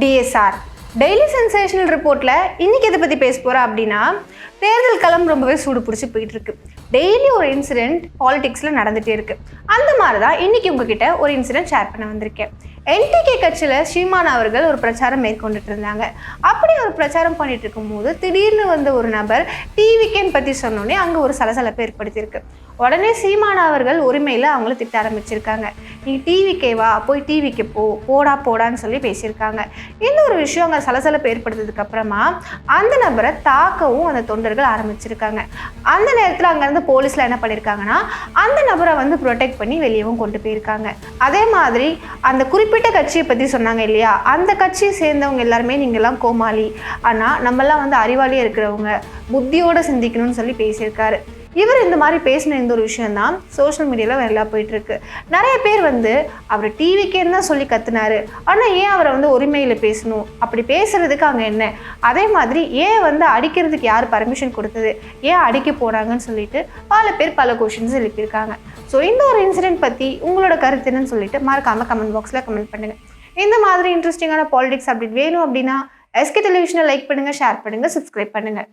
TSR daily sensational ரிப்போர்ட்டில் இன்றைக்கி எதை பற்றி பேச போகிறோம் அப்படின்னா, தேர்தல் களம் ரொம்பவே சூடு பிடிச்சி போயிட்டுருக்கு. டெய்லி ஒரு இன்சிடெண்ட் பாலிடிக்ஸில் நடந்துகிட்டே இருக்குது. அந்த மாதிரி தான் இன்றைக்கி உங்ககிட்ட ஒரு இன்சிடெண்ட் ஷேர் பண்ண வந்திருக்கேன். என்டிகே கட்சியில் சீமான் அவர்கள் ஒரு பிரச்சாரம் மேற்கொண்டுட்டு இருந்தாங்க. அப்படி ஒரு பிரச்சாரம் பண்ணிட்டு இருக்கும்போது திடீர்னு வந்த ஒரு நபர் டிவிகேன்னு பற்றி சொன்னோன்னே அங்கே ஒரு சலசலப்பை ஏற்படுத்தியிருக்கு. உடனே சீமான் அவர்கள் உரிமையில் அவங்கள திட்ட ஆரம்பிச்சிருக்காங்க. நீ டிவிக்கேவா, போய் டிவிக்கு போடான்னு சொல்லி பேசியிருக்காங்க. இந்த ஒரு விஷயம் அங்கே சலசலப்பை ஏற்படுத்ததுக்கு அப்புறமா அந்த நபரை தாக்கவும் அந்த தொண்டர்கள் ஆரம்பிச்சிருக்காங்க. அந்த நேரத்தில் அங்கேருந்து போலீஸில் என்ன பண்ணியிருக்காங்கன்னா, அந்த நபரை ப்ரொடெக்ட் பண்ணி வெளியவும் கொண்டு போயிருக்காங்க. அதே மாதிரி அந்த குறிப்பிட்ட கட்சியை பற்றி சொன்னாங்க இல்லையா, அந்த கட்சியை சேர்ந்தவங்க எல்லாருமே நீங்கள்லாம் கோமாளி, ஆனால் நம்மளாம் அறிவாளியாக இருக்கிறவங்க, புத்தியோடு சிந்திக்கணும்னு சொல்லி பேசியிருக்காரு. இவர் இந்த மாதிரி பேசின இந்த ஒரு விஷயம்தான் சோஷியல் மீடியாவில் வைரலாக போயிட்டுருக்கு. நிறைய பேர் அவர் டிவிக்கேன்னு தான் சொல்லி கத்துனாரு, ஆனால் ஏன் அவரை உரிமையில் பேசணும், அப்படி பேசுகிறதுக்கு அங்கே என்ன, அதே மாதிரி ஏன் அடிக்கிறதுக்கு யார் பர்மிஷன் கொடுத்தது, ஏன் அடிக்க போகிறாங்கன்னு சொல்லிட்டு பல பேர் பல கொஷின்ஸ் எழுப்பியிருக்காங்க. ஸோ இந்த ஒரு இன்சிடென்ட் பற்றி உங்களோட கருத்து என்னன்னு சொல்லிட்டு மறக்காமல் கமெண்ட் பாக்ஸில் கமெண்ட் பண்ணுங்கள். இந்த மாதிரி இன்ட்ரெஸ்டிங்கான பாலிடிக்ஸ் அப்டேட் வேணும் அப்படின்னா எஸ்கே டெலிவிஷனை லைக் பண்ணுங்கள், ஷேர் பண்ணுங்கள், சப்ஸ்கிரைப் பண்ணுங்கள்.